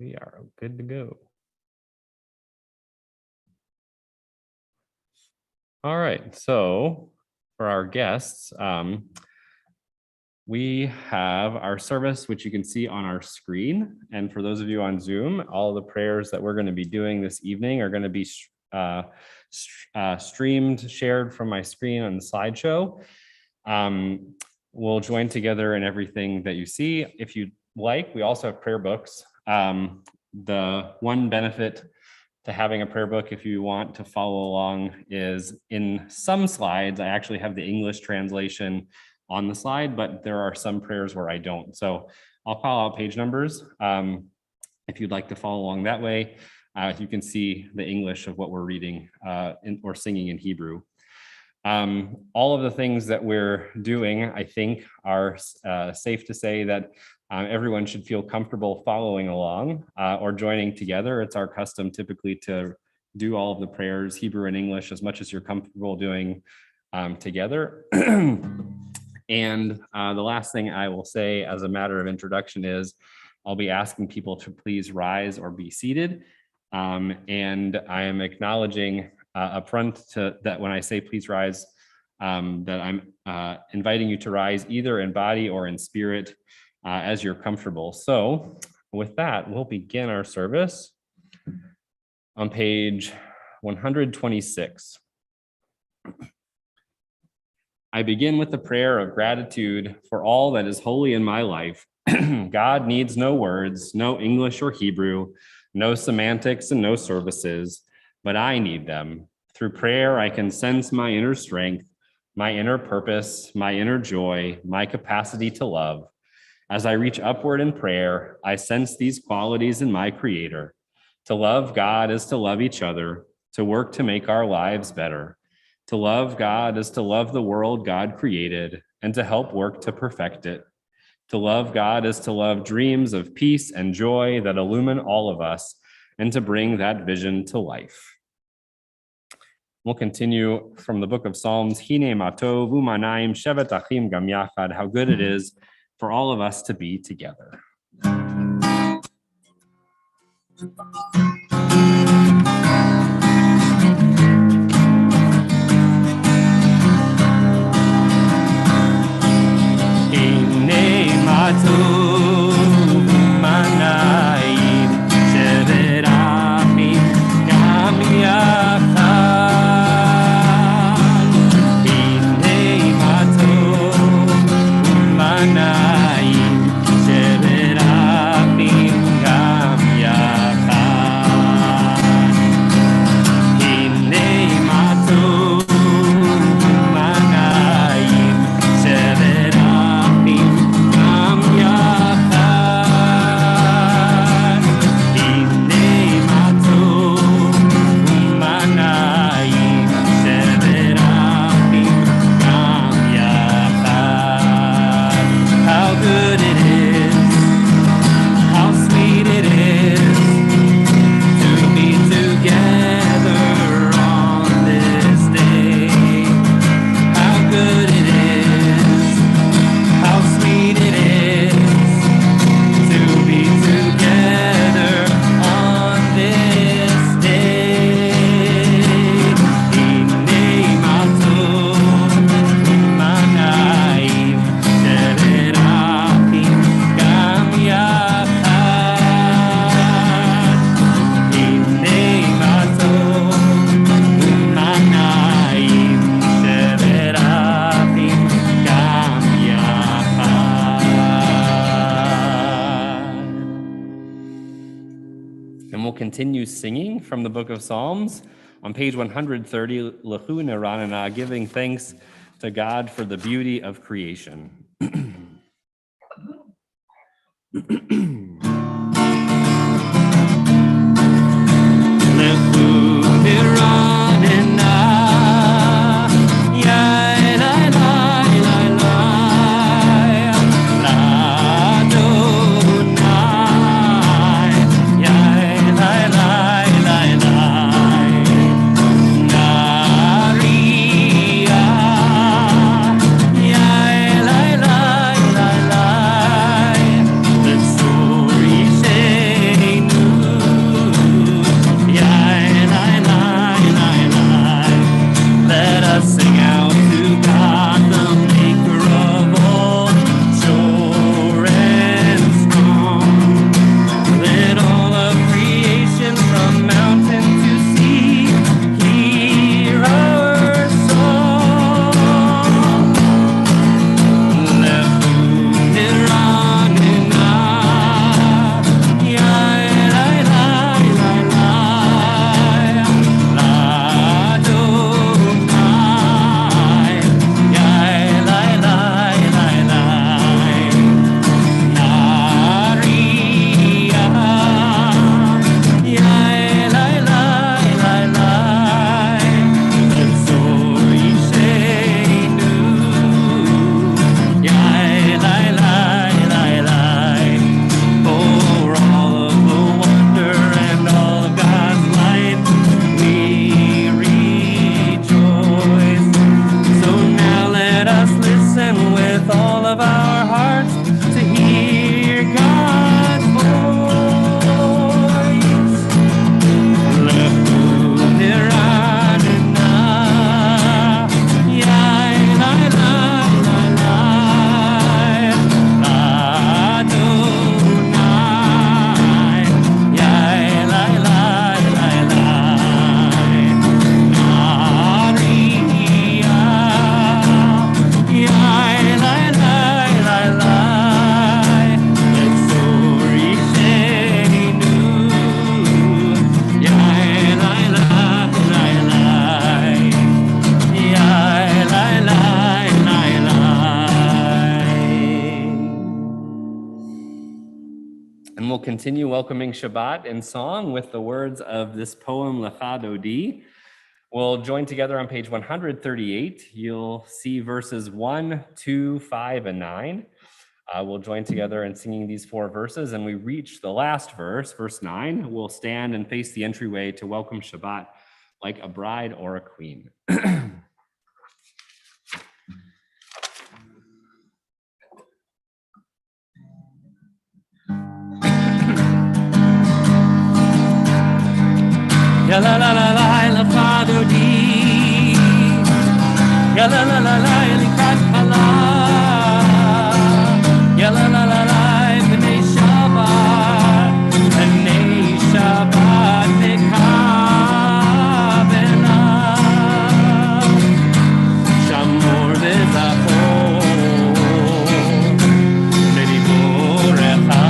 We are good to go. All right, so for our guests, we have our service, which you can see on our screen. And for those of you on Zoom, all the prayers that we're going to be doing this evening are going to be streamed, shared from my screen on the slideshow. We'll join together in everything that you see. If you'd like, we also have prayer books. The one benefit to having a prayer book, if you want to follow along, is in some slides, I actually have the English translation on the slide, but there are some prayers where I don't. So I'll call out page numbers. If you'd like to follow along that way, you can see the English of what we're reading or singing in Hebrew. All of the things that we're doing, I think, are safe to say that everyone should feel comfortable following along or joining together. It's our custom typically to do all of the prayers, Hebrew and English, as much as you're comfortable doing together. And the last thing I will say as a matter of introduction is I'll be asking people to please rise or be seated. And I am acknowledging upfront that when I say please rise, that I'm inviting you to rise either in body or in spirit as you're comfortable. So with that, we'll begin our service on page 126. I begin with the prayer of gratitude for all that is holy in my life. God needs no words, no English or Hebrew, no semantics and no services, but I need them. Through prayer, I can sense my inner strength, my inner purpose, my inner joy, my capacity to love. As I reach upward in prayer, I sense these qualities in my Creator. To love God is to love each other, to work to make our lives better. To love God is to love the world God created and to help work to perfect it. To love God is to love dreams of peace and joy that illumine all of us and to bring that vision to life. We'll continue from the book of Psalms, Hine matov u'manayim shevet achim gam yachad, how good it is for all of us to be together. Continue singing from the book of Psalms on page 130, Lechu Neranana, giving thanks to God for the beauty of creation. So with all of our hearts to hear God's voice. And we'll continue welcoming Shabbat in song with the words of this poem, Lecha Dodi. We'll join together on page 138. You'll see verses 1, 2, 5, and 9. We'll join together in singing these 4 verses, and we reach the last verse, verse 9. We'll stand and face the entryway to welcome Shabbat like a bride or a queen. Ya la la la la la Father D. Ya la la la la Elikat Kala. Ya la la la la B'nai Shabbat. B'nai Shabbat Nekabela. Shamor v'zachor. Mediborecha.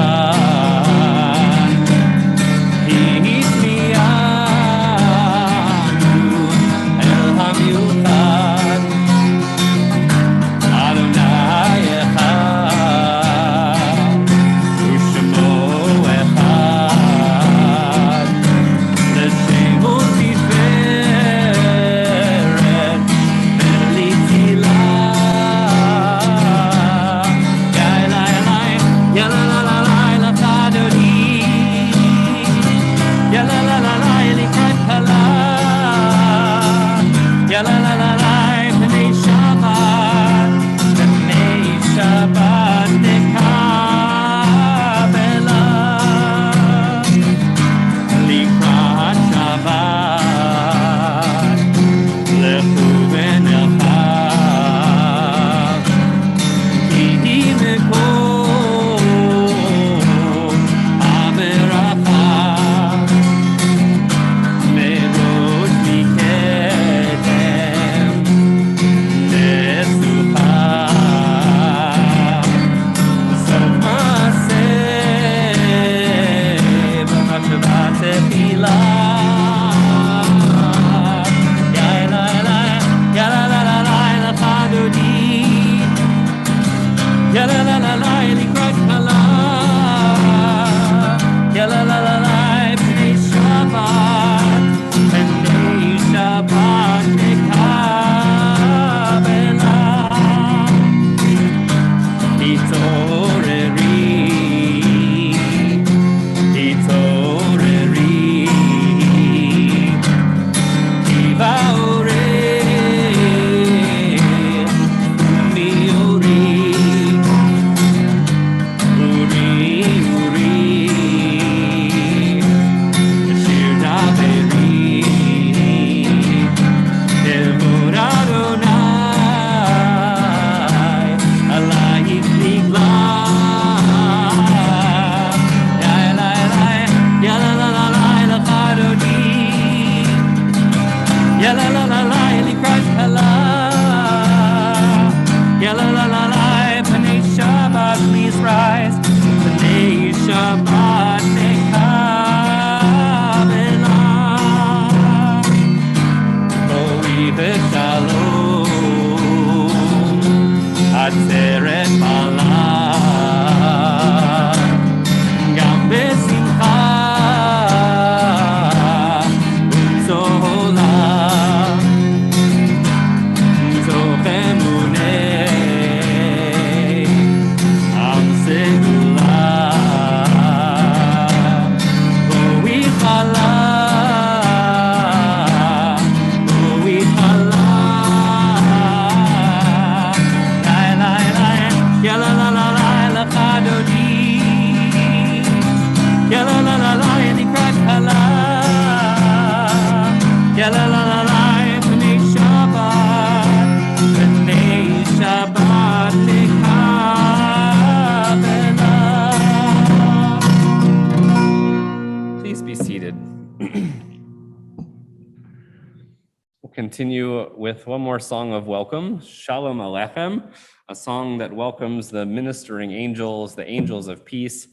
continue with one more song of welcome, Shalom Aleichem, a song that welcomes the ministering angels, the angels of peace,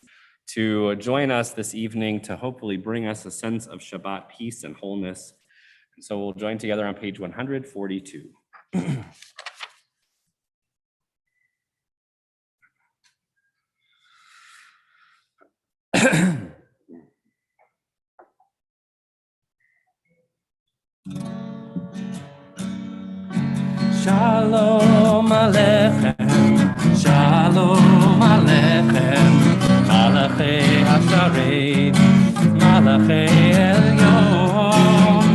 to join us this evening to hopefully bring us a sense of Shabbat peace and wholeness. And so we'll join together on page 142. Shalom Aleichem, Shalom Aleichem, Malachei Hasharet, Malachei Elyon,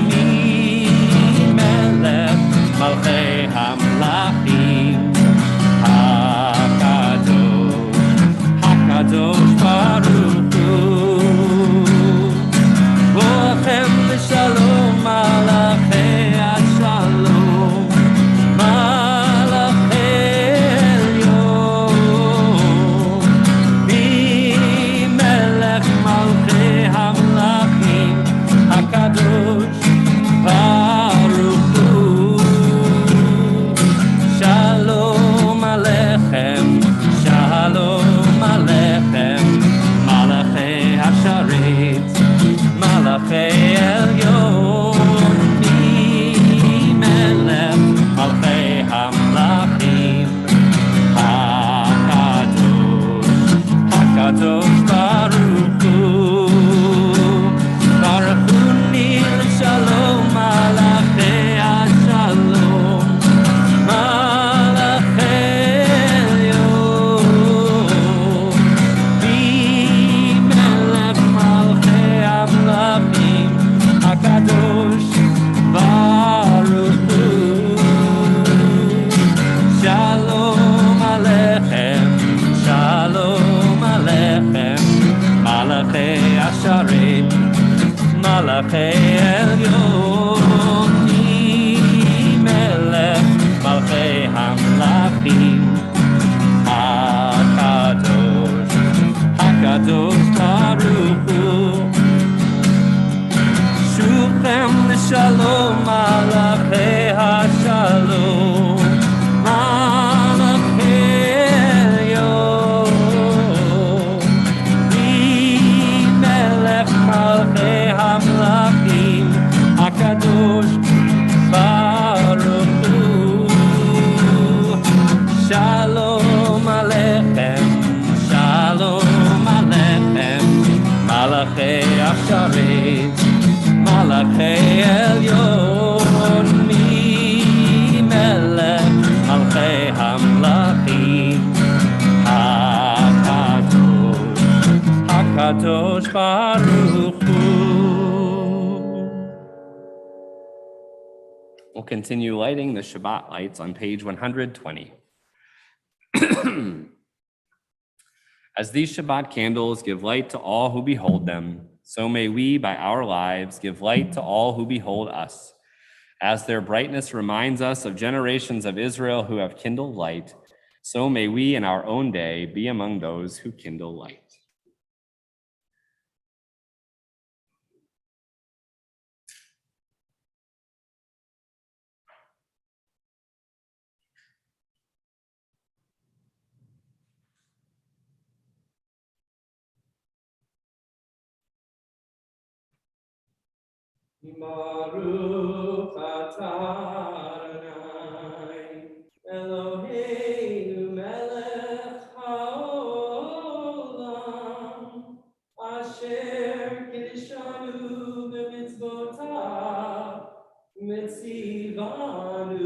Melech, Malchei Hamlachim, Hakadosh Baruch Hu, Vochem Shalom Malachei Shalom. Malachei Elyon, Melech, Malchei Hamlachim, Hakadosh Baruch Hu, Shuvchem l'shalom, Malachei Hashalom, Malachei Elyon, Melech, Malchei Hamlachim, Hakadosh Baruch Hu, Shalom Aleichem, Shalom Aleichem, Malachei Hasharet, Malachei Elyon, Melech, Malchei Hamlachim, Hakadosh Baruch Hu. We'll continue lighting the Shabbat lights on page 120. As these Shabbat candles give light to all who behold them, so may we, by our lives, give light to all who behold us. As their brightness reminds us of generations of Israel who have kindled light, so may we in our own day be among those who kindle light. Baruch atah Adonai, Eloheinu melech haolam, asher kiddushanu b'mitzvotav, mitzivanu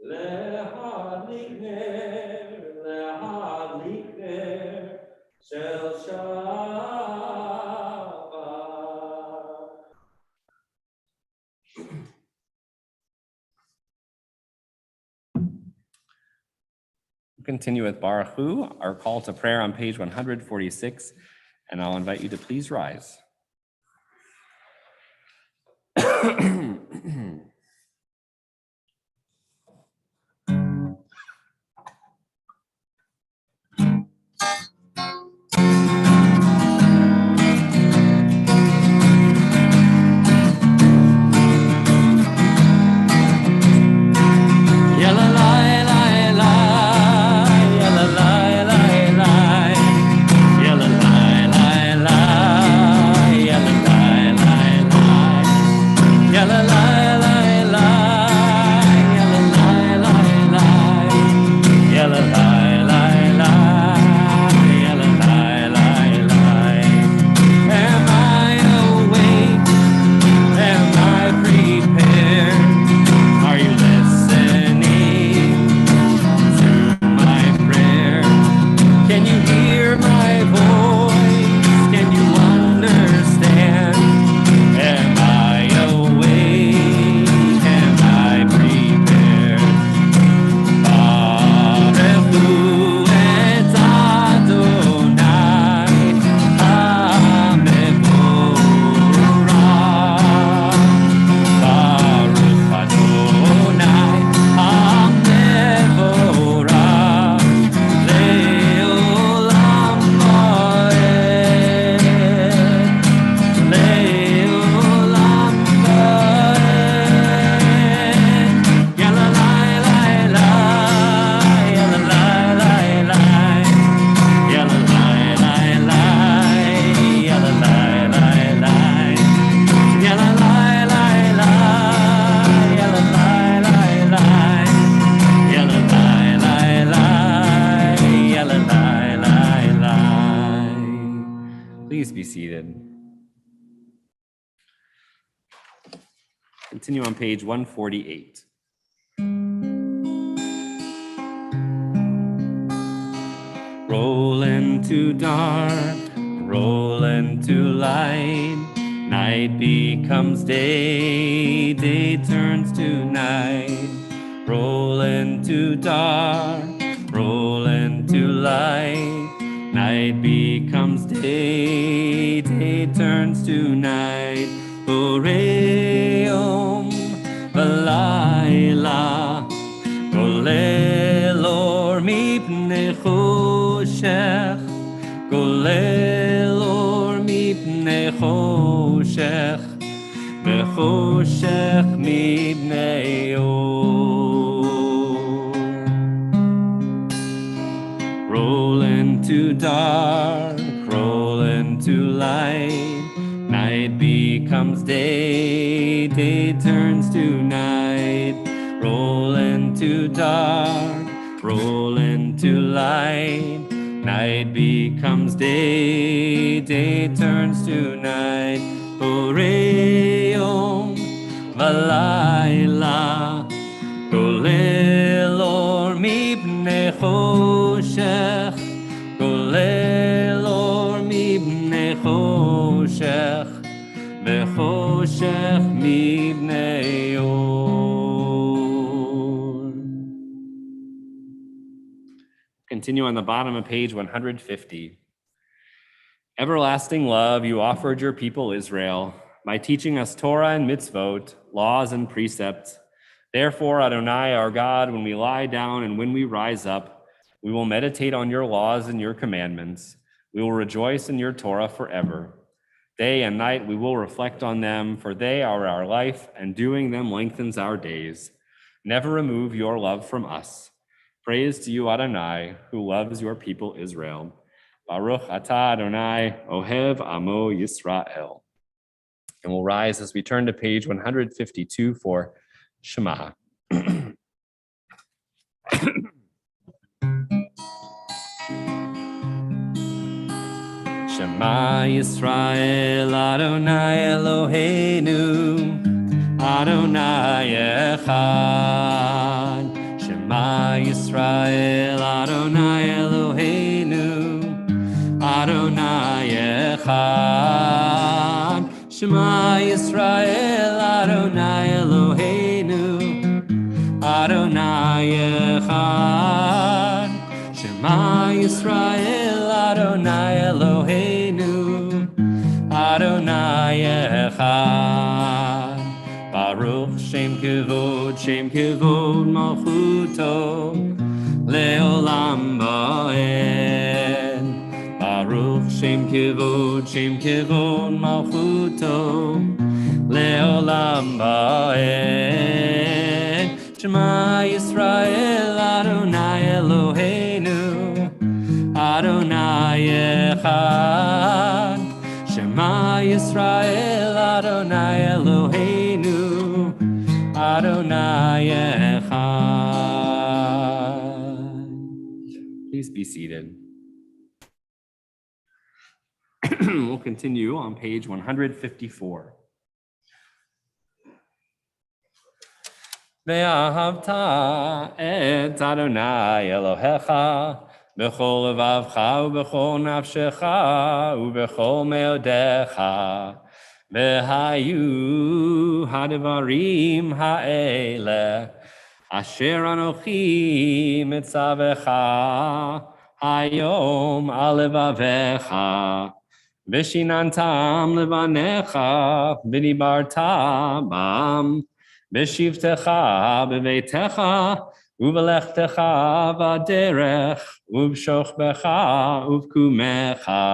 lehadlik ner shel Shabbat. Continue with Baruch Hu, our call to prayer on page 146, and I'll invite you to please rise. Please be seated. Continue on page 148. Roll into dark, roll into light. Night becomes day, day turns to night. Roll into dark, roll into light. Night becomes day, day turns to night. Boreom v'layla, golel or mipnei choshech, golel or mipnei choshech, v'choshech mipnei or. Roll into dark, roll into light. Night becomes day, day turns to night. Roll into dark, roll into light. Night becomes day, day turns to night. Boreom v'layla, golel or mipnei choshech, golel or mipnei choshech, v'choshech mipnei or. Continue on the bottom of page 150. Everlasting love, you offered your people Israel by teaching us Torah and mitzvot, laws and precepts. Therefore, Adonai, our God, when we lie down and when we rise up, we will meditate on your laws and your commandments. We will rejoice in your Torah forever. Day and night we will reflect on them, for they are our life, and doing them lengthens our days. Never remove your love from us. Praise to you, Adonai, who loves your people Israel. Baruch atah Adonai, ohev amo Yisrael. And we'll rise as we turn to page 152 for Shema. Shema Yisrael, Adonai Eloheinu, Adonai Echad. Shema Yisrael, Adonai Eloheinu, Adonai Echad. Shema Yisrael, Adonai Eloheinu, Adonai Echad. Shema Yisrael, Adonai Eloheinu, Adonai Echad. Baruch Shem Kevod Malchuto, Leolam Ba'ed. Baruch Shem Kevod Malchuto, Leolam Ba'ed. Shema Yisrael, Adonai Eloheinu, Adonai Echad. Shema Yisrael, Adonai Eloheinu, Adonai Echad. Please be seated. We'll continue on page 154. Ve'ahavta et Adonai Elohecha b'chol levavcha u'b'chol nafshecha u'b'chol meodecha v'hayu hadavarim ha'ele asher anochi mitzavecha hayom al levavecha v'shinantam levanecha v'dibarta bam B'shivtecha b'veitecha u'belechtecha v'derech u'b'shochbecha u'b'kumecha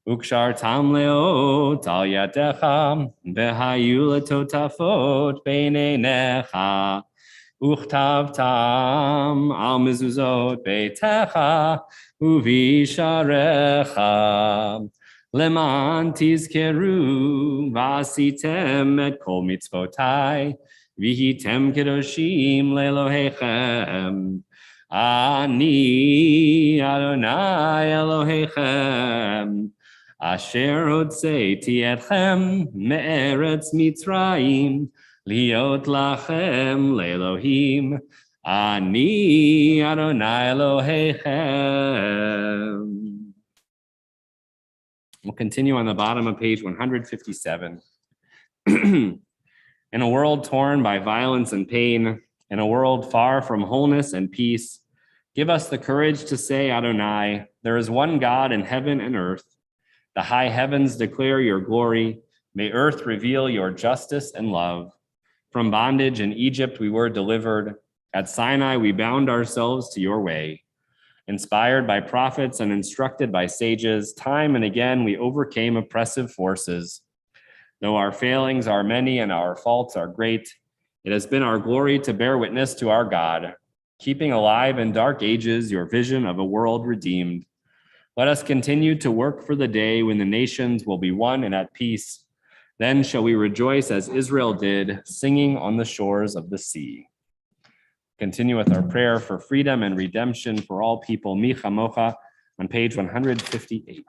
u'kshartam leot al yadecha v'hayu letotafot b'neinecha u'chtavtam al mezuzot beitecha u'visharecha Leman tizkeru v'asitem et kol mitzvotai v'hitem kedoshim le'Elohechem. Ani Adonai Elohechem Asher hotzeti etchem me'eretz Mitzrayim, liot lachem le'Elohim, ani Adonai Elohechem. We'll continue on the bottom of page 157. In a world torn by violence and pain, in a world far from wholeness and peace, give us the courage to say, Adonai, there is one God in heaven and earth. The high heavens declare your glory. May earth reveal your justice and love. From bondage in Egypt we were delivered. At Sinai we bound ourselves to your way. Inspired by prophets and instructed by sages, time and again we overcame oppressive forces. Though our failings are many and our faults are great, it has been our glory to bear witness to our God, keeping alive in dark ages your vision of a world redeemed. Let us continue to work for the day when the nations will be one and at peace. Then shall we rejoice as Israel did, singing on the shores of the sea. Continue with our prayer for freedom and redemption for all people, Mi Chamocha, on page 158.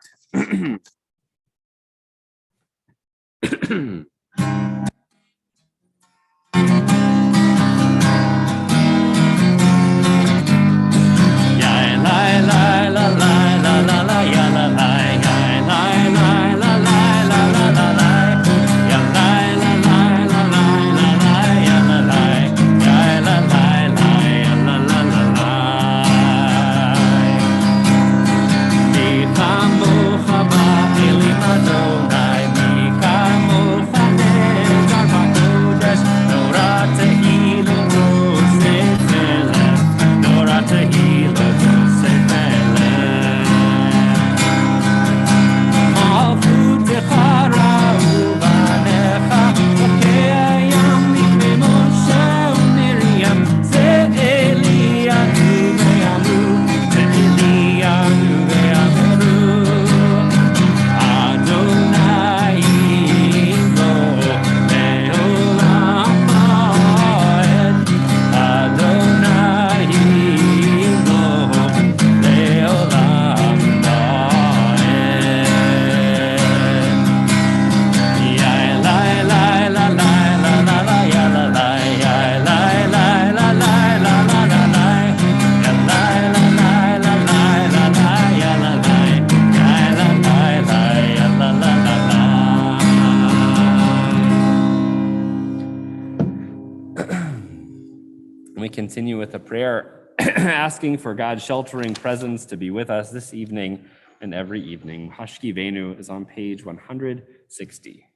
Continue with a prayer asking for God's sheltering presence to be with us this evening and every evening. Hashki Venu is on page 160.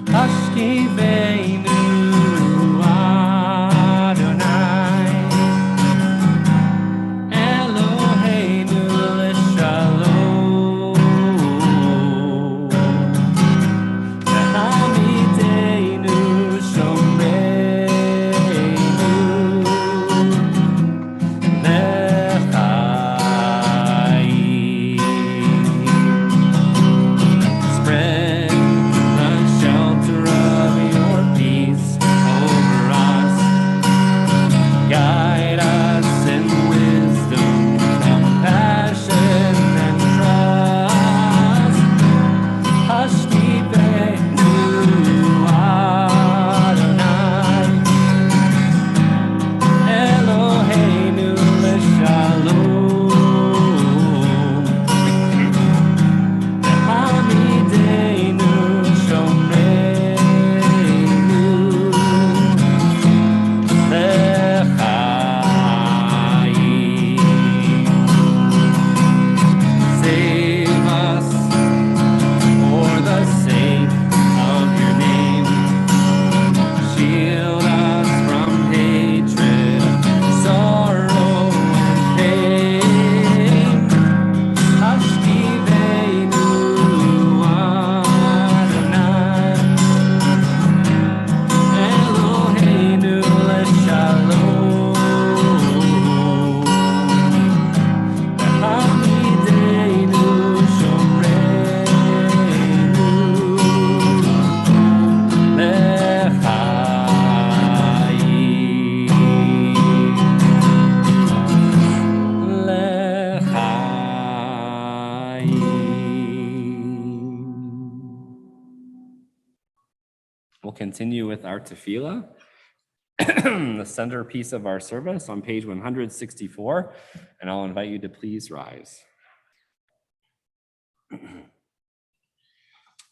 Hashki Venu. We'll continue with our tefillah, the centerpiece of our service on page 164, and I'll invite you to please rise.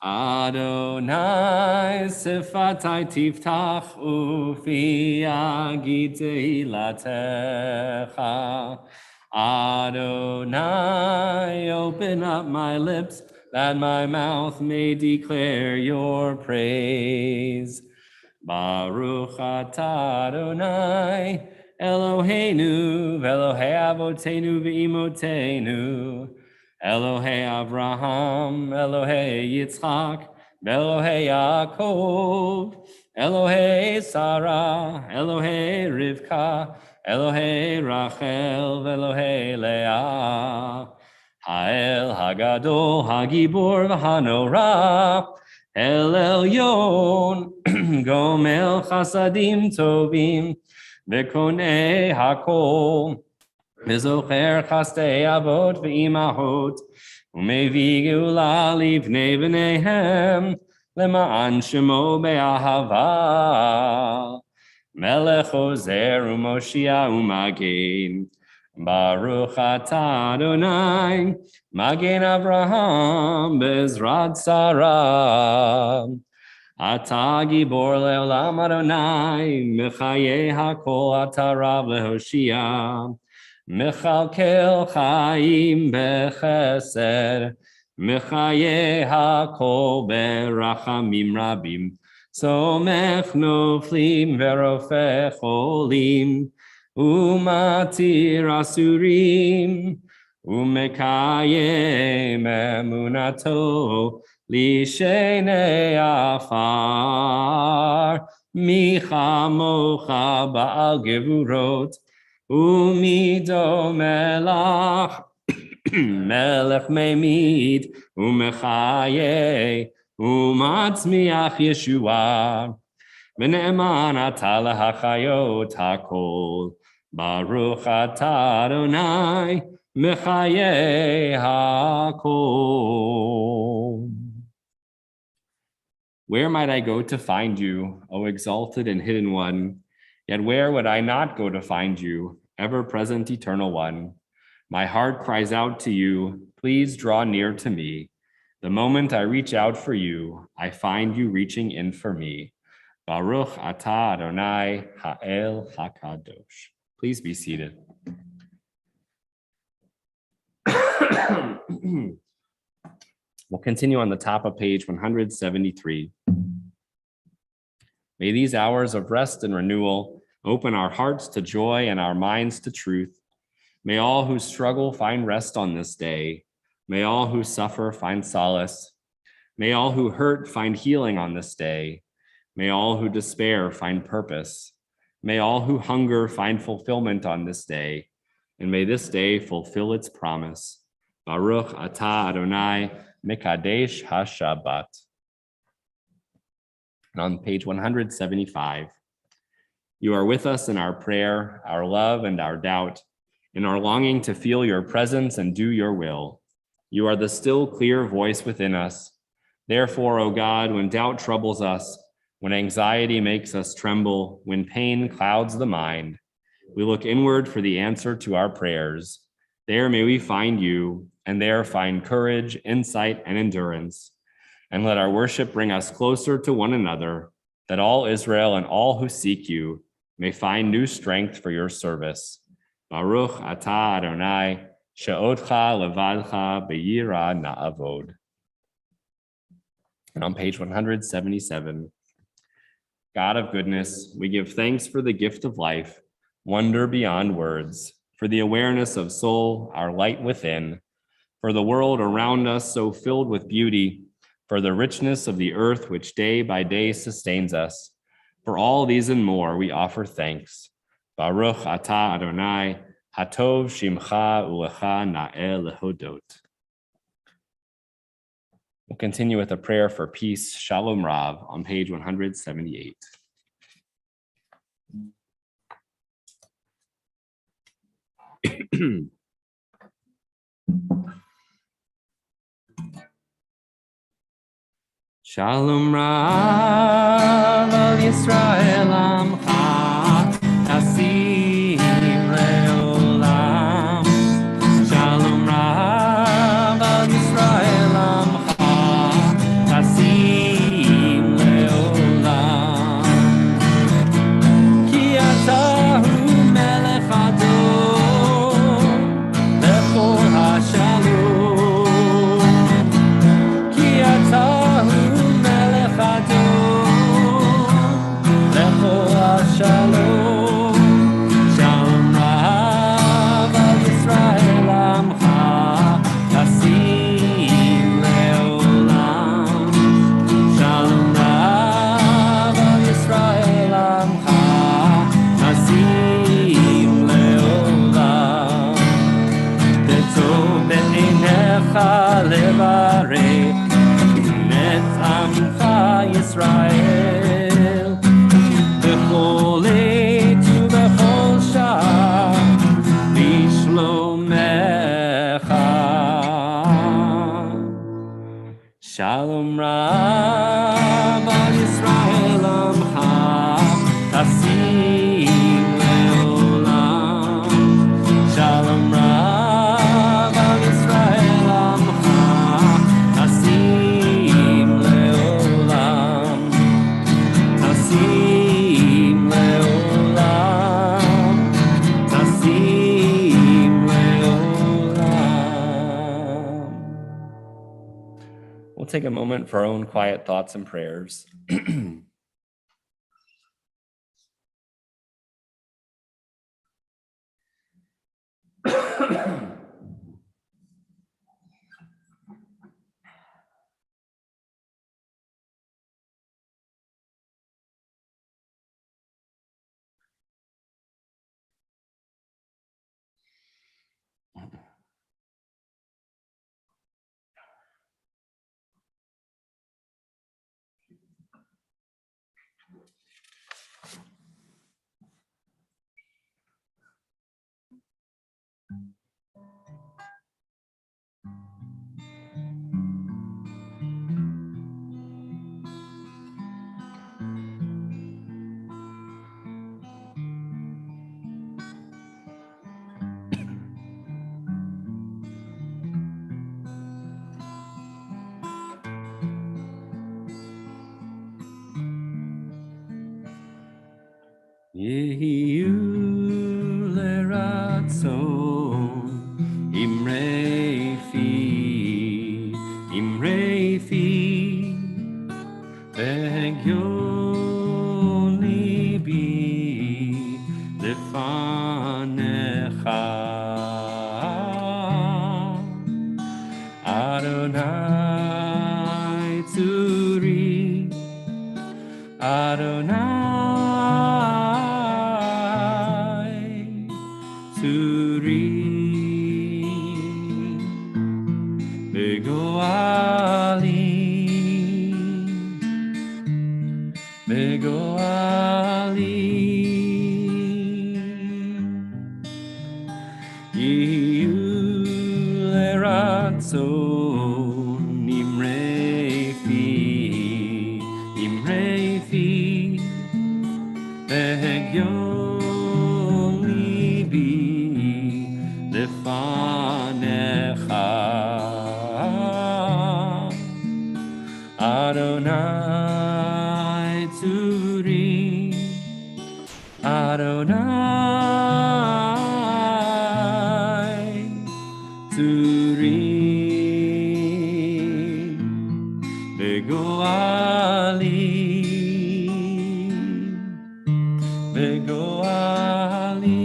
Adonai sifatai tiftach ufi agid tehilatecha. Adonai, open up my lips that my mouth may declare your praise. Baruch atah Adonai, Eloheinu, Elohei avotenu v'imotenu, Elohei Avraham, Elohei Yitzchak, Elohei Yaakov, Elohei Sarah, Elohei Rivka, Elohei Rachel, Elohei Leah, Ha'el Hagadol, Hagibor v'Hanorah, El Elyon, Gomel Chasadim Tovim, V'konei Hakol, V'zocher Chastei Avot V'imahot, U'mevii Geula Livnei V'neihem, Lema'an Shemo Be'ahava, Melech Ozer U'Moshia U'Magen, Baruch atah Adonai, Magen Avraham Bezrat Sarah. Atah Gibor Le'olam Adonai, Mechaye HaKol atah Rav Lehoshia, Mechalkel Chaim Bechesed, Mechaye HaKol Berachamim Rabim, Somech Noflim Verofeh Cholim, Umatir Asurim, Umekayem Emunato, Lishenei Afar, Micha Mocha Ba'al Gevurot, Umido Melach, Melech Memid, Umechaye, Umatzmiach Yeshua, V'ne'eman atah lahachayot hakol, Baruch atah Adonai, Mechaye hakol. Where might I go to find you, O exalted and hidden one? Yet where would I not go to find you, ever-present eternal one? My heart cries out to you, please draw near to me. The moment I reach out for you, I find you reaching in for me. Baruch atah Adonai ha'el hakadosh. Please be seated. We'll continue on the top of page 173. May these hours of rest and renewal open our hearts to joy and our minds to truth. May all who struggle find rest on this day. May all who suffer find solace. May all who hurt find healing on this day. May all who despair find purpose. May all who hunger find fulfillment on this day. And may this day fulfill its promise. Baruch atah Adonai Mekadesh HaShabbat. And on page 175, you are with us in our prayer, our love, and our doubt, in our longing to feel your presence and do your will. You are the still, clear voice within us. Therefore, O God, when doubt troubles us, when anxiety makes us tremble, when pain clouds the mind, we look inward for the answer to our prayers. There may we find you, and there find courage, insight, and endurance. And let our worship bring us closer to one another, that all Israel and all who seek you may find new strength for your service. Baruch atah Adonai, she'odcha levadcha b'yira na'avod. And on page 177, God of goodness, we give thanks for the gift of life, wonder beyond words, for the awareness of soul, our light within, for the world around us so filled with beauty, for the richness of the earth which day by day sustains us. For all these and more we offer thanks. Baruch atah Adonai, hatov shimcha ulecha na'el lehodot. We'll continue with a prayer for peace, Shalom Rav, on page 178. Shalom Rav, Yisrael Amcha Tasim Leolam. Shalom Rav al Yisrael Amcha Tasim Leolam. Ki atahu melech adon lechol hashalom. Ki atahu melech adon lechol hashalom. Shalom Rav al Yisrael Amcha Tasim Leolam. Shalom Rav al Yisrael Amcha Tasim Leolam. Tetov be'einecha levarech et Amcha Yisrael b'chol עת ובכל שעה לשלומך. Shalom Rav al Yisrael Amcha Tasim Leolam. Shalom Rav al Yisrael Amcha Tasim Leolam. Tasim Leolam. Tasim Leolam. We'll take a moment for our own quiet thoughts and prayers. Yehiyu leratzon imrei fi ve'hegyon libi lefanecha. Adonai tzuri, Adonai tzuri, begoali, begoali, yiyu leratzon imrei fi ve'hegyon libi lefanecha. Adonai tzuri, Adonai tzuri, begoali, begoali.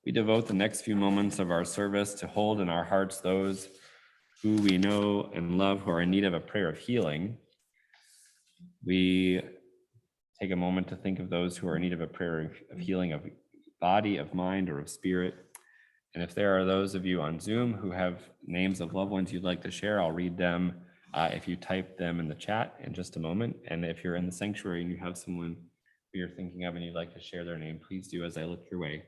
We devote the next few moments of our service to hold in our hearts those who we know and love who are in need of a prayer of healing. We take a moment to think of those who are in need of a prayer of healing of body, of mind, or of spirit. And if there are those of you on Zoom who have names of loved ones you'd like to share, I'll read them if you type them in the chat in just a moment. And if you're in the sanctuary and you have someone who you're thinking of and you'd like to share their name, please do as I look your way.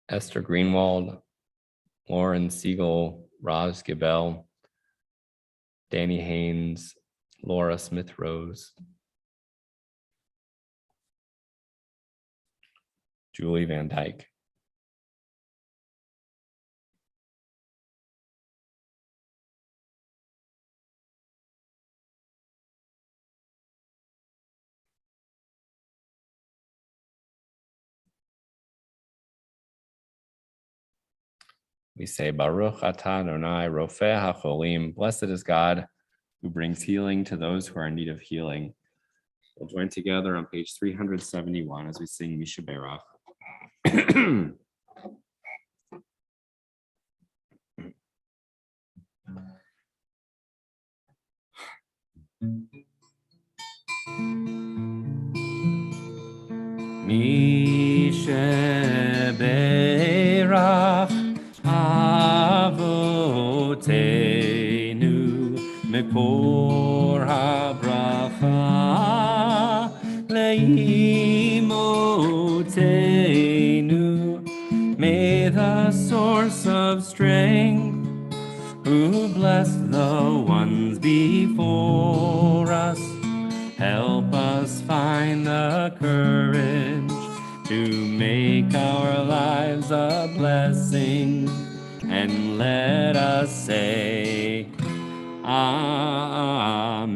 Esther Greenwald, Lauren Siegel, Raj Gibel, Danny Haynes, Laura Smith Rose, Julie Van Dyke. We say, Baruch atah Adonai Rofeh HaCholim. Blessed is God who brings healing to those who are in need of healing. We'll join together on page 371 as we sing Mishaberach. Mishaberach Avotenu Mekor HaBracha Leimotenu. May the source of strength who bless the ones before us help us find the courage to make our lives a blessing, and let us say Amen.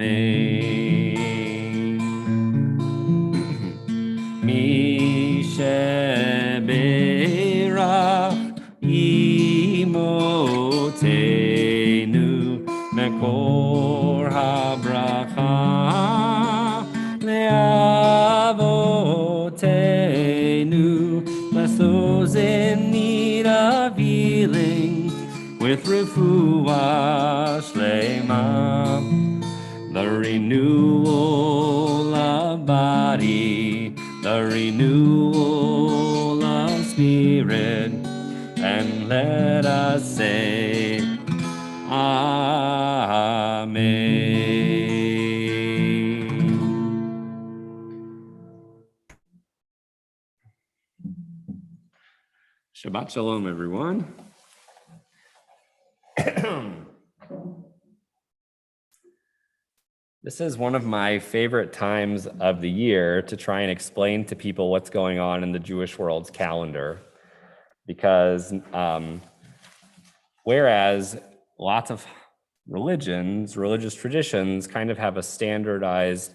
Mishaberach imotenu mekor habracha leavotenu. Bless those in need of healing with refuah shlema, the renewal of body, the renewal of spirit, and let us say Amen. Shabbat Shalom, everyone. This is one of my favorite times of the year to try and explain to people what's going on in the Jewish world's calendar, because whereas lots of religious traditions kind of have a standardized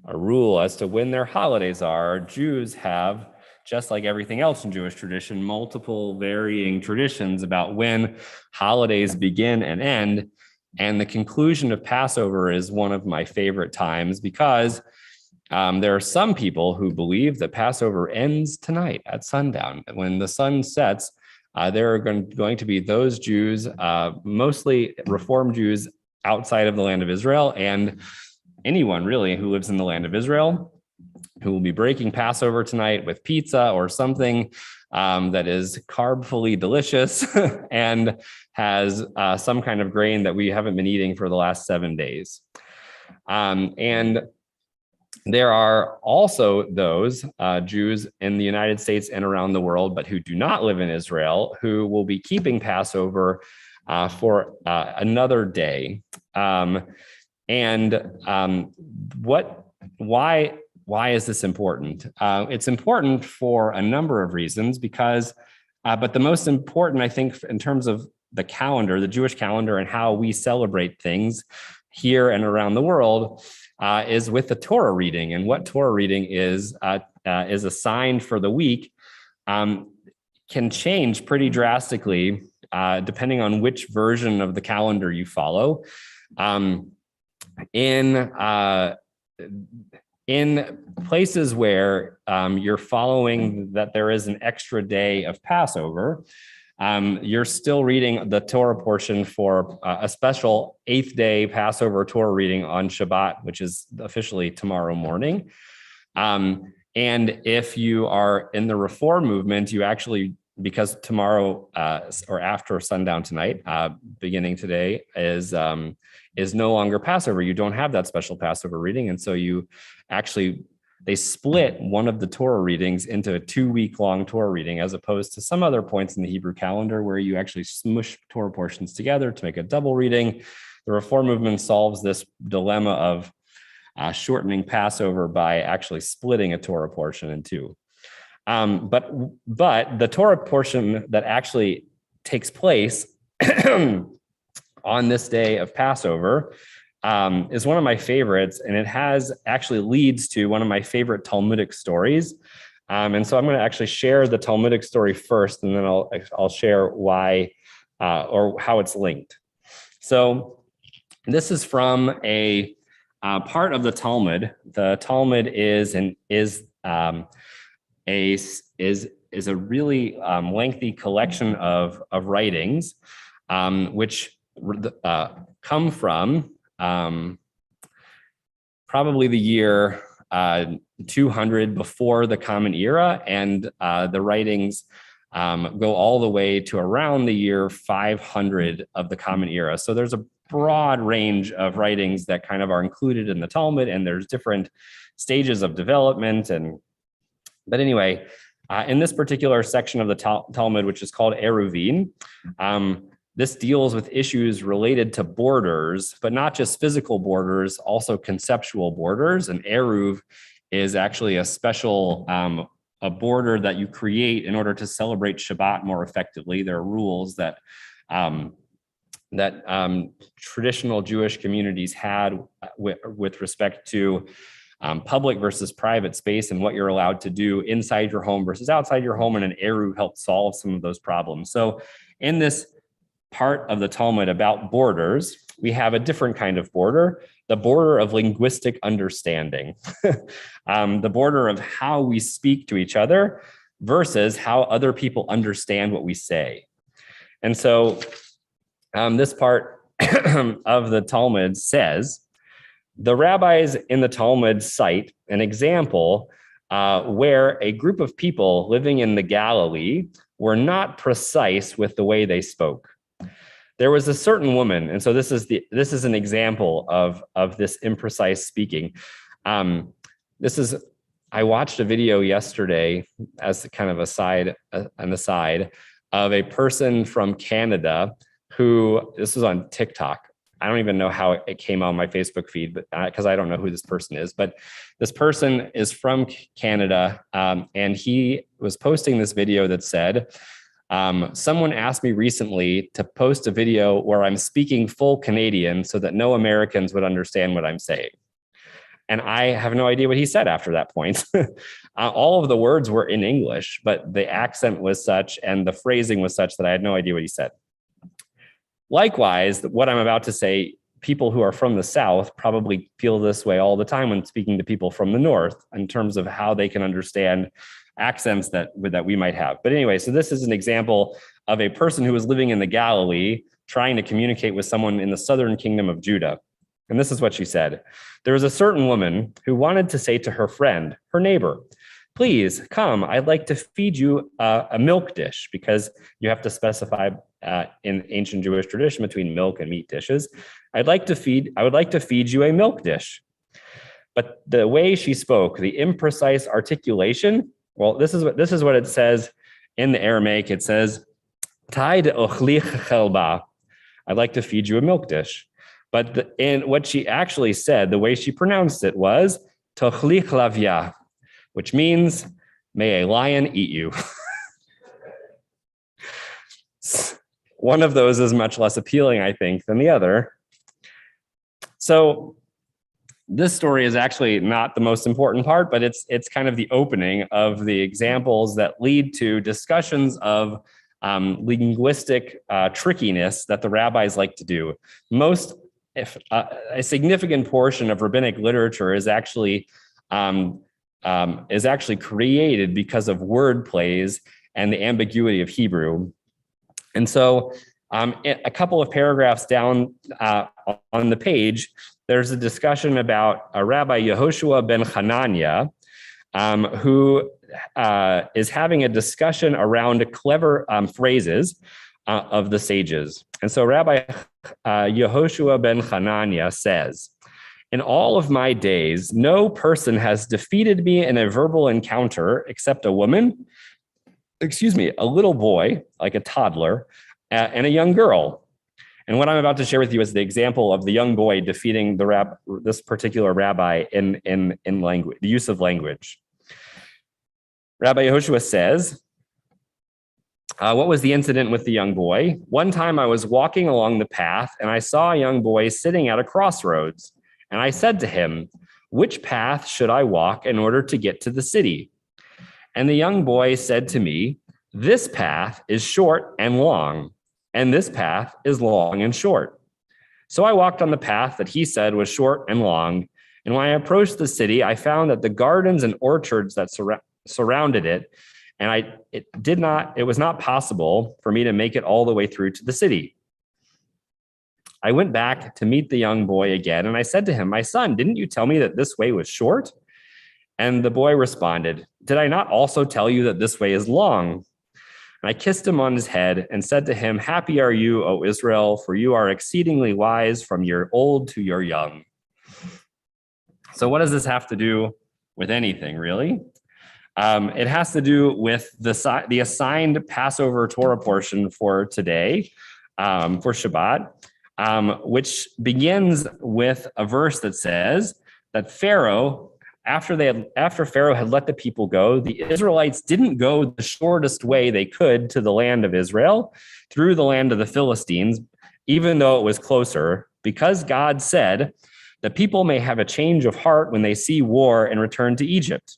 rule as to when their holidays are, Jews have, just like everything else in Jewish tradition, multiple varying traditions about when holidays begin and end. And the conclusion of Passover is one of my favorite times because there are some people who believe that Passover ends tonight at sundown. When the sun sets, there are going to be those Jews, mostly Reform Jews outside of the land of Israel, and anyone really who lives in the land of Israel, who will be breaking Passover tonight with pizza or something that is carb-fully delicious and has some kind of grain that we haven't been eating for the last 7 days. And there are also those Jews in the United States and around the world, but who do not live in Israel, who will be keeping Passover for another day. Why is this important? It's important for a number of reasons because, but the most important, I think, in terms of the calendar, the Jewish calendar, and how we celebrate things here and around the world, is with the Torah reading. And what Torah reading is assigned for the week can change pretty drastically depending on which version of the calendar you follow. In places where you're following that there is an extra day of Passover, you're still reading the Torah portion for a special 8th day Passover Torah reading on Shabbat, which is officially tomorrow morning. And if you are in the Reform movement, you actually, because tomorrow or after sundown tonight, beginning today, is no longer Passover. You don't have that special Passover reading. And so you actually they split one of the Torah readings into a 2-week-long Torah reading, as opposed to some other points in the Hebrew calendar where you actually smush Torah portions together to make a double reading. The Reform movement solves this dilemma of shortening Passover by actually splitting a Torah portion in two. But the Torah portion that actually takes place on this day of Passover is one of my favorites, and it actually leads to one of my favorite Talmudic stories. And so I'm going to actually share the Talmudic story first, and then I'll share why or how it's linked. So this is from a part of the Talmud. The Talmud is a really lengthy collection of writings, which come from probably the year 200 before the Common Era, and the writings go all the way to around the year 500 of the Common Era. So there's a broad range of writings that kind of are included in the Talmud, and there's different stages of development. But anyway, in this particular section of the Talmud, which is called Eruvin, this deals with issues related to borders, but not just physical borders, also conceptual borders. And Eruv is actually a special a border that you create in order to celebrate Shabbat more effectively. There are rules that traditional Jewish communities had with respect to public versus private space and what you're allowed to do inside your home versus outside your home, and an Eruv helped solve some of those problems. So in this part of the Talmud about borders, we have a different kind of border, the border of linguistic understanding, the border of how we speak to each other versus how other people understand what we say. And so this part of the Talmud says, the rabbis in the Talmud cite an example where a group of people living in the Galilee were not precise with the way they spoke. There was a certain woman, and so this is an example of this imprecise speaking. I watched a video yesterday as kind of an aside of a person from Canada who, this was on TikTok. I don't even know how it came on my Facebook feed, but because I don't know who this person is, but this person is from Canada, and he was posting this video that said, someone asked me recently to post a video where I'm speaking full Canadian so that no Americans would understand what I'm saying. And I have no idea what he said after that point. All of the words were in English, but the accent was such and the phrasing was such that I had no idea what he said. Likewise, what I'm about to say, people who are from the South probably feel this way all the time when speaking to people from the North in terms of how they can understand accents that we might have. But anyway, so this is an example of a person who was living in the Galilee trying to communicate with someone in the southern kingdom of Judah. And this is what she said. There was a certain woman who wanted to say to her friend, her neighbor, please come, I'd like to feed you a milk dish, because you have to specify in ancient Jewish tradition between milk and meat dishes. I would like to feed you a milk dish. But the way she spoke, the imprecise articulation, well, this is what it says in the Aramaic. It says, I'd like to feed you a milk dish. But in what she actually said, the way she pronounced it was tochlich lavya, which means, may a lion eat you. One of those is much less appealing, I think, than the other. So this story is actually not the most important part, but it's kind of the opening of the examples that lead to discussions of linguistic trickiness that the rabbis like to do. A significant portion of rabbinic literature is actually created because of word plays and the ambiguity of Hebrew. And so a couple of paragraphs down on the page, there's a discussion about a Rabbi Yehoshua ben Hananiah, who is having a discussion around clever phrases of the sages. And so Rabbi Yehoshua ben Hananiah says, In all of my days, no person has defeated me in a verbal encounter except a woman, a little boy, like a toddler, and a young girl. And what I'm about to share with you is the example of the young boy defeating this particular rabbi in language, the use of language. Rabbi Yehoshua says, what was the incident with the young boy? One time I was walking along the path and I saw a young boy sitting at a crossroads. And I said to him, which path should I walk in order to get to the city? And the young boy said to me, this path is short and long, and this path is long and short. So I walked on the path that he said was short and long. And when I approached the city, I found that the gardens and orchards that surrounded it, and it was not possible for me to make it all the way through to the city. I went back to meet the young boy again, and I said to him, my son, didn't you tell me that this way was short? And the boy responded, did I not also tell you that this way is long? And I kissed him on his head and said to him, happy are you, O Israel, for you are exceedingly wise from your old to your young. So what does this have to do with anything, really? It has to do with the assigned Passover Torah portion for today, for Shabbat, which begins with a verse that says that Pharaoh, after Pharaoh had let the people go, the Israelites didn't go the shortest way they could to the land of Israel, through the land of the Philistines, even though it was closer, because God said, the people may have a change of heart when they see war and return to Egypt.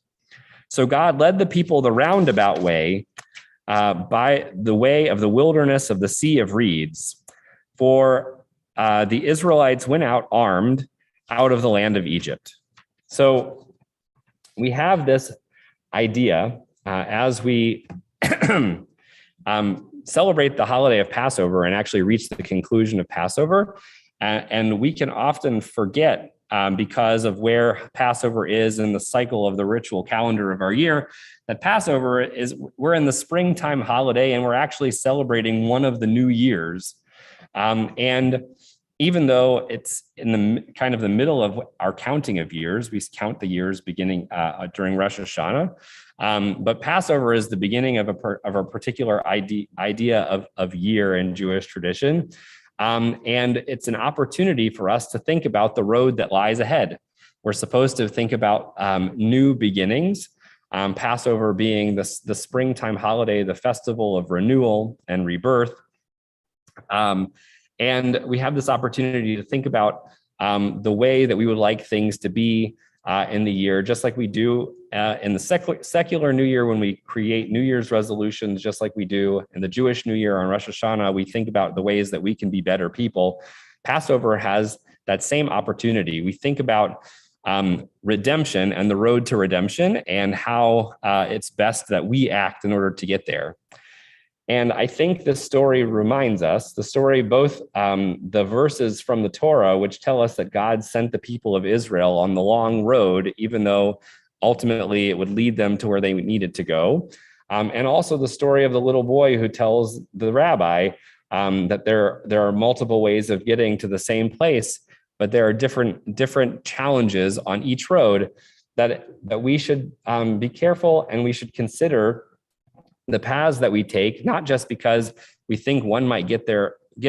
So God led the people the roundabout way, by the way of the wilderness of the Sea of Reeds, for the Israelites went out armed out of the land of Egypt. So we have this idea as we celebrate the holiday of Passover and actually reach the conclusion of Passover. And we can often forget, because of where Passover is in the cycle of the ritual calendar of our year, that Passover we're in the springtime holiday and we're actually celebrating one of the new years. And even though it's in the kind of the middle of our counting of years, we count the years beginning during Rosh Hashanah. But Passover is the beginning of a particular idea of year in Jewish tradition. And it's an opportunity for us to think about the road that lies ahead. We're supposed to think about new beginnings, Passover being the springtime holiday, the festival of renewal and rebirth. And we have this opportunity to think about the way that we would like things to be in the year, just like we do in the secular New Year when we create New Year's resolutions, just like we do in the Jewish New Year on Rosh Hashanah, we think about the ways that we can be better people. Passover has that same opportunity. We think about redemption and the road to redemption and how it's best that we act in order to get there. And I think this story reminds us, the story, both the verses from the Torah, which tell us that God sent the people of Israel on the long road, even though ultimately it would lead them to where they needed to go. And also the story of the little boy who tells the rabbi that there are multiple ways of getting to the same place, but there are different challenges on each road that we should be careful, and we should consider the paths that we take, not just because we think one might get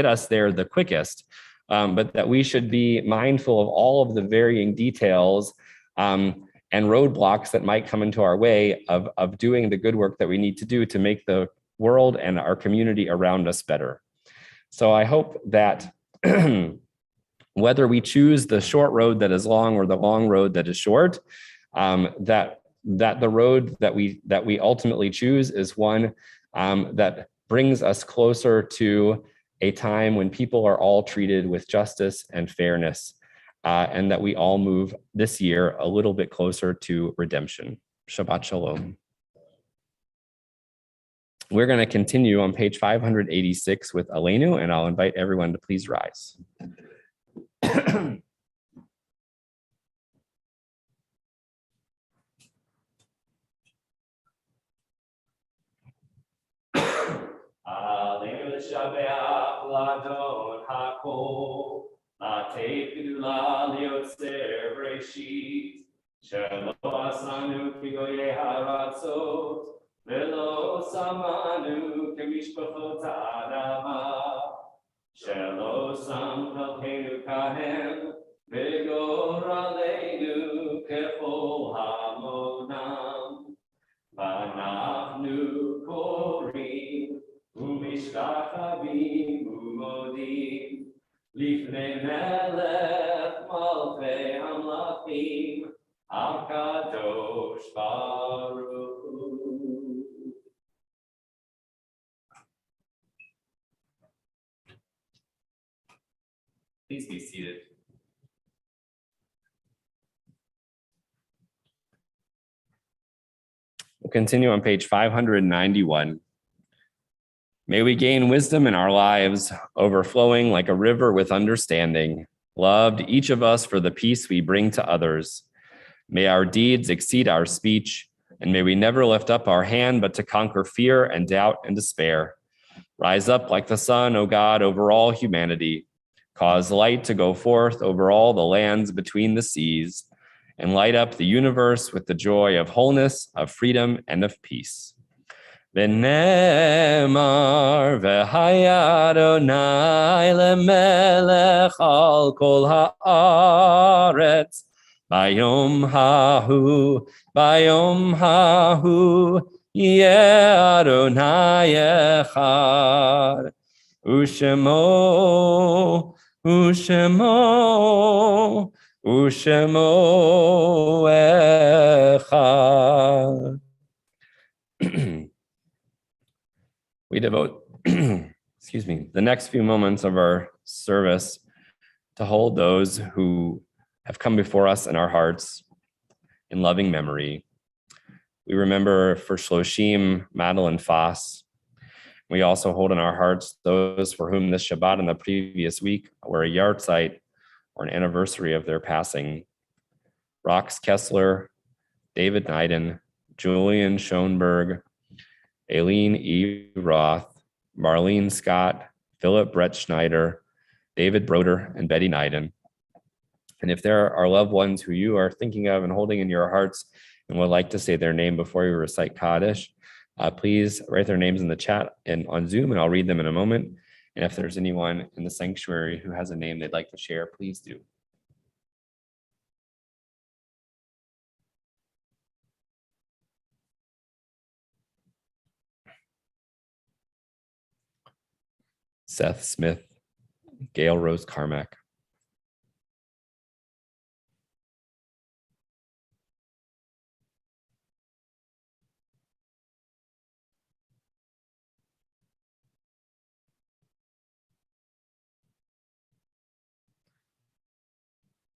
us there the quickest, but that we should be mindful of all of the varying details and roadblocks that might come into our way of doing the good work that we need to do to make the world and our community around us better. So I hope that whether we choose the short road that is long or the long road that is short, that the road that we ultimately choose is one that brings us closer to a time when people are all treated with justice and fairness, and that we all move this year a little bit closer to redemption. Shabbat Shalom. We're going to continue on page 586 with Aleinu, and I'll invite everyone to please rise. Aleinu l'shabeach l'adon hakol, שלא עשנו כגויי הארצות, ולא שמנו כמשפחות האדמה, שלא שם חלקנו כהם, וגורלנו ככל המונם, ואנחנו קוראים ומשתחווים ומודים, לפני מלך מלכי המלכים, Akadosh Baruch Hu. Please be seated. We'll continue on page 591. May we gain wisdom in our lives, overflowing like a river with understanding, loved each of us for the peace we bring to others. May our deeds exceed our speech, and may we never lift up our hand but to conquer fear and doubt and despair. Rise up like the sun, O God, over all humanity. Cause light to go forth over all the lands between the seas, and light up the universe with the joy of wholeness, of freedom, and of peace. V'nemar v'haya Adonai lemelech al kol haaretz. Bayom hahu, yeh Adonai echad, ushemo echad. We devote, the next few moments of our service to hold those who have come before us in our hearts in loving memory. We remember for Shloshim, Madeline Foss. We also hold in our hearts those for whom this Shabbat and the previous week were a yahrzeit or an anniversary of their passing. Rox Kessler, David Neiden, Julian Schoenberg, Aileen E. Roth, Marlene Scott, Philip Brett Schneider, David Broder, and Betty Neiden. And if there are loved ones who you are thinking of and holding in your hearts and would like to say their name before you recite Kaddish, please write their names in the chat and on Zoom, and I'll read them in a moment. And if there's anyone in the sanctuary who has a name they'd like to share, please do. Seth Smith, Gail Rose Carmack.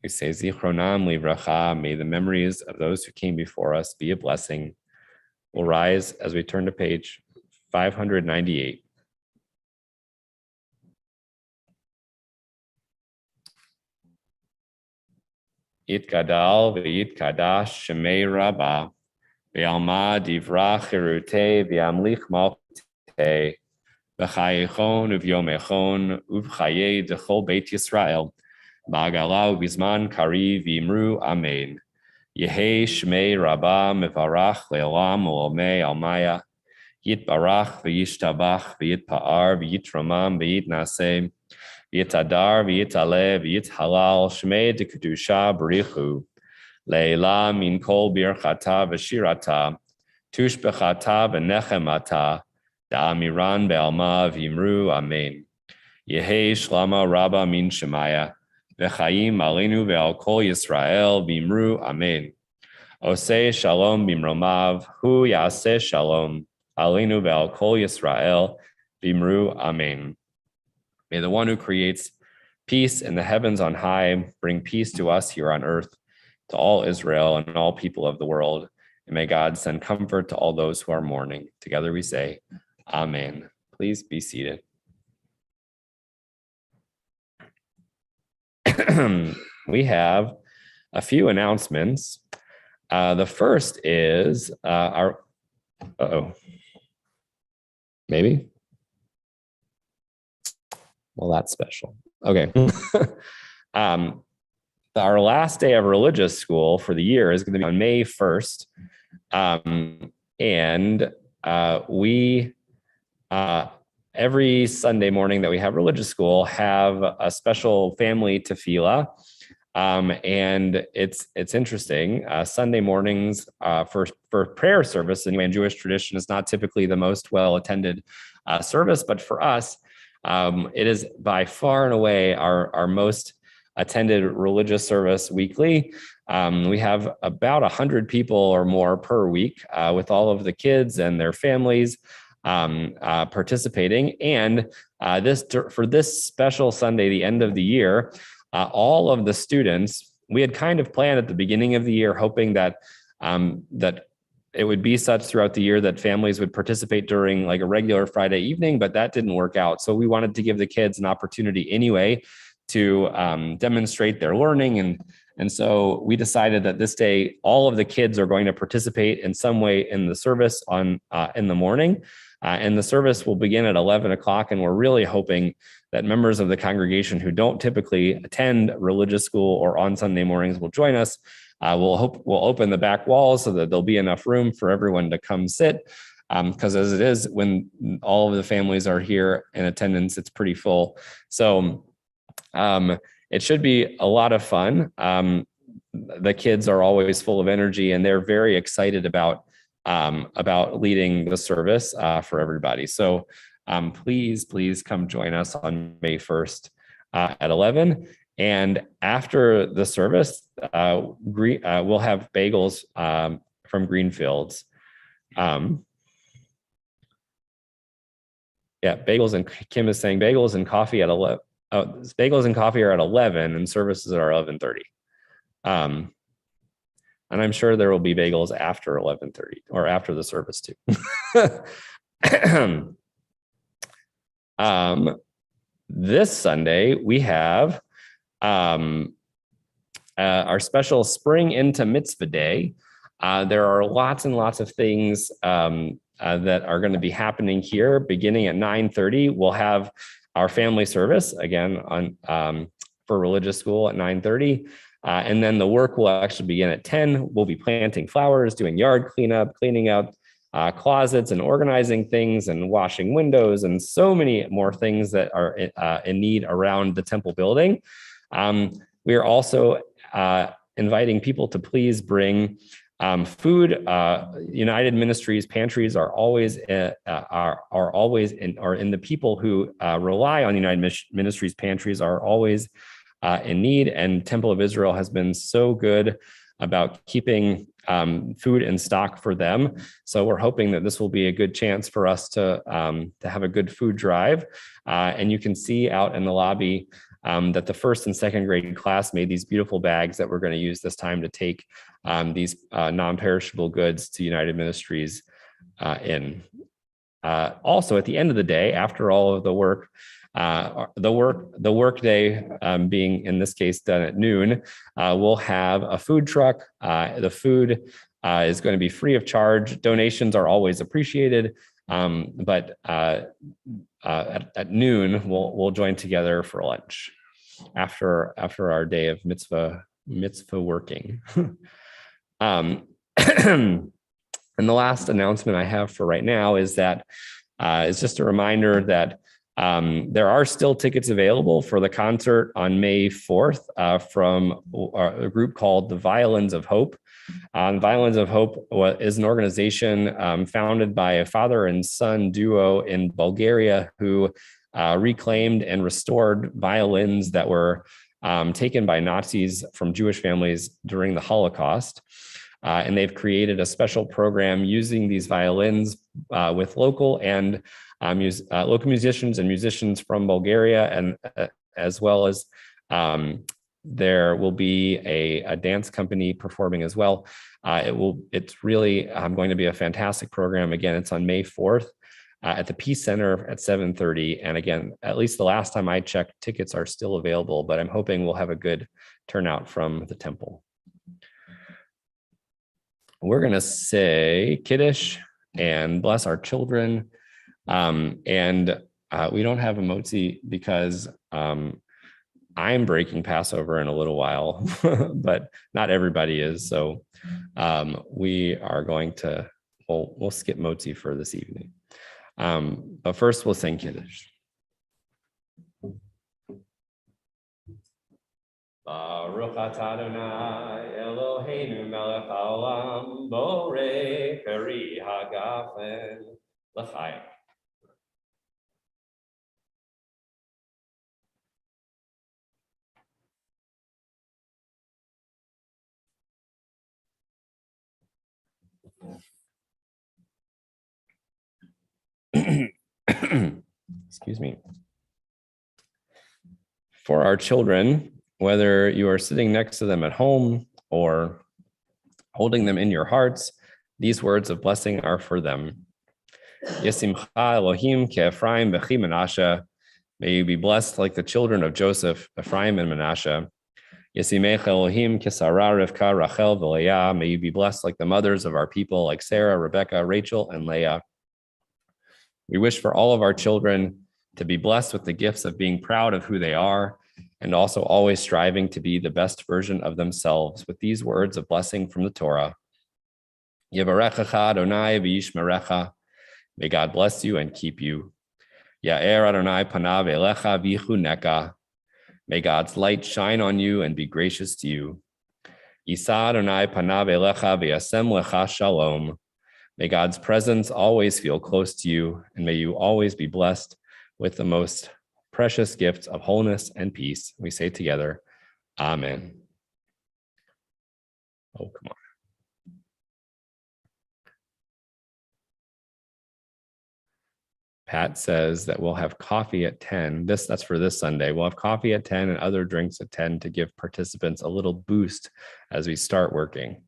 We say Zichronam Livracha, may the memories of those who came before us be a blessing. We'll rise as we turn to page 598. Yitkadal v'yitkadash shemei rabba, v'alma divra chirute v'amlich malchute, v'chayechon uv'yomechon uv'chaye dechol beit Yisrael, ba'agala u'bizman kari v'imru amen. Yehei shmei rabba mevarach le'olam u'olmei almaya, yitbarach v'yishtabach v'yitpa'ar v'yitramam v'yitnaseh, V'yitadar v'yitale v'yithalal shmei de kedusha b'richu leila min kol birchata v'shirata tushbechata v'nechemata da'amiran be'alma v'imru amen. Yehei shlama rabba min shemaya v'chaim alenu ve'al kol Yisrael v'imru amen. Oseh shalom b'mromav hu yaseh shalom alenu ve'al kol Yisrael v'imru amen. May the one who creates peace in the heavens on high bring peace to us here on earth, to all Israel and all people of the world. And may God send comfort to all those who are mourning. Together we say, Amen. Please be seated. We have a few announcements. The first is our, maybe? Well, that's special. Okay. Our last day of religious school for the year is going to be on May 1st. And we every Sunday morning that we have religious school have a special family tefillah. And it's interesting. Sunday mornings for prayer service, anyway, in Jewish tradition, is not typically the most well attended service, but for us, it is by far and away our most attended religious service weekly. We have about 100 people or more per week with all of the kids and their families participating. And for this special Sunday, the end of the year, all of the students, we had kind of planned at the beginning of the year, hoping that it would be such throughout the year that families would participate during like a regular Friday evening, but that didn't work out. So we wanted to give the kids an opportunity anyway to demonstrate their learning. And so we decided that this day, all of the kids are going to participate in some way in the service in the morning. And the service will begin at 11 o'clock. And we're really hoping that members of the congregation who don't typically attend religious school or on Sunday mornings will join us. We'll open the back walls so that there'll be enough room for everyone to come sit. Because as it is, when all of the families are here in attendance, it's pretty full. So it should be a lot of fun. The kids are always full of energy, and they're very excited about leading the service for everybody. So please come join us on May 1st at 11. And after the service, we'll have bagels from Greenfields. Bagels, and Kim is saying bagels and coffee at 11. Bagels and coffee are at 11 and services are 11:30. And I'm sure there will be bagels after 11:30 or after the service too. This Sunday, we have our special Spring into Mitzvah Day. There are lots and lots of things that are going to be happening here. Beginning at 9:30, we'll have our family service again for religious school at 9:30. And then the work will actually begin at 10. We'll be planting flowers, doing yard cleanup, cleaning out closets and organizing things and washing windows and so many more things that are in need around the temple building. We are also inviting people to please bring food. United Ministries pantries are always in the people who rely on United Ministries pantries are always in need, and Temple of Israel has been so good about keeping food in stock for them. So we're hoping that this will be a good chance for us to have a good food drive. And you can see out in the lobby that the first and second grade class made these beautiful bags that we're going to use this time to take these non-perishable goods to United Ministries in. Also, at the end of the day, after all of the work, the work day being in this case done at noon, we'll have a food truck. The food is going to be free of charge. Donations are always appreciated, but at noon we'll join together for lunch after our day of mitzvah working. And the last announcement I have for right now is that it's just a reminder that there are still tickets available for the concert on May 4th from a group called the Violins of Hope. Violins of Hope is an organization founded by a father and son duo in Bulgaria who reclaimed and restored violins that were taken by Nazis from Jewish families during the Holocaust. And they've created a special program using these violins with local musicians and musicians from Bulgaria, and as well as there will be a dance company performing as well. It's really going to be a fantastic program. Again, it's on May 4th at the Peace Center at 7:30. And again, at least the last time I checked, tickets are still available, but I'm hoping we'll have a good turnout from the temple. We're going to say Kiddush and bless our children. We don't have a motzi because I'm breaking Passover in a little while, but not everybody is. So we are going to, we'll skip motzi for this evening. But first we'll sing Kiddush. Baruch atah Adonai Eloheinu melech haolam borei peri hagafen l'chaim. Excuse me. For our children, whether you are sitting next to them at home or holding them in your hearts, these words of blessing are for them. Yesimcha Elohim ke'Ephraim v'chi Menashe. May you be blessed like the children of Joseph, Ephraim and Menashe. Yesimech Elohim ke'Sarah Rivka Rachel v'Leah. May you be blessed like the mothers of our people, like Sarah, Rebecca, Rachel, and Leah. We wish for all of our children to be blessed with the gifts of being proud of who they are and also always striving to be the best version of themselves with these words of blessing from the Torah. Yevarechecha Adonai v'yishmerecha. May God bless you and keep you. Ya'er Adonai panav elecha v'yichuneka. May God's light shine on you and be gracious to you. Yisa Adonai panav elecha v'yasem lecha shalom. May God's presence always feel close to you, and may you always be blessed with the most precious gifts of wholeness and peace. We say together, Amen. Oh, come on. Pat says that we'll have coffee at 10. That's for this Sunday. We'll have coffee at 10 and other drinks at 10 to give participants a little boost as we start working.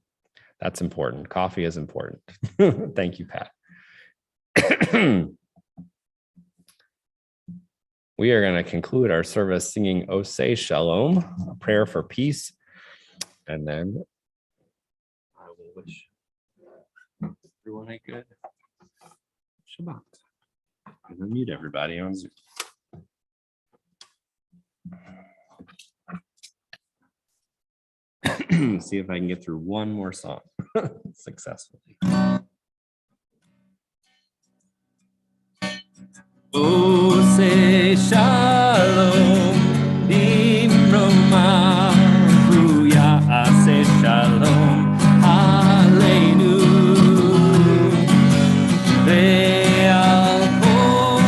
That's important. Coffee is important. Thank you, Pat. We are going to conclude our service singing Oseh Shalom, a prayer for peace. And then I will wish everyone a good Shabbat. I'm going to mute everybody on Zoom. See if I can get through one more song successfully. Oseh Shalom Bimroma Hu Ya'aseh Shalom Aleinu Ve'al Kol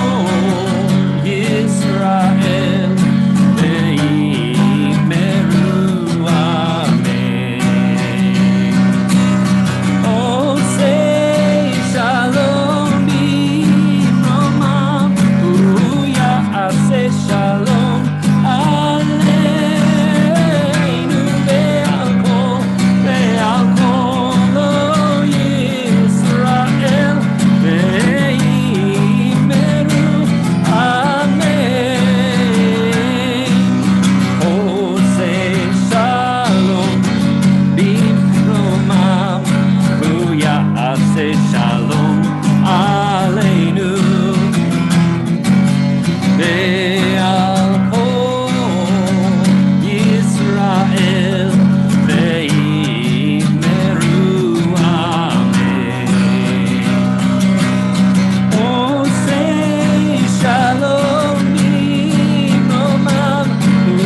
Yisrael Ve'yimeru Amen. Oseh Shalom Bimroma Hu Ya'aseh Shalom Aleinu Ve'al Kol Lo Yisrael Ve'yimeru Amen. Oseh Shalom Bimromam Hu Ya'aseh Shalom Aleinu Ve'al Kol Yisrael Ve'yimeru Amen. Oseh Shalom Bimromam Hu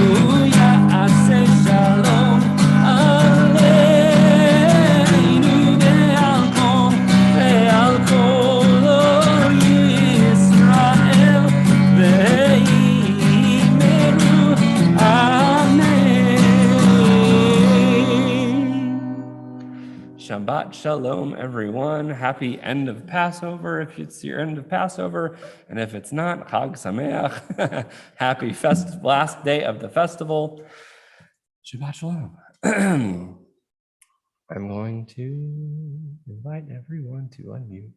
Ya'aseh Shalom Aleinu Ve'al Kol Lo Yisrael Ve'yimeru Amen. Shabbat Shalom, everyone. Happy end of Passover if it's your end of Passover. And if it's not, Chag Sameach. Happy last day of the festival. Shabbat Shalom. I'm going to invite everyone to unmute.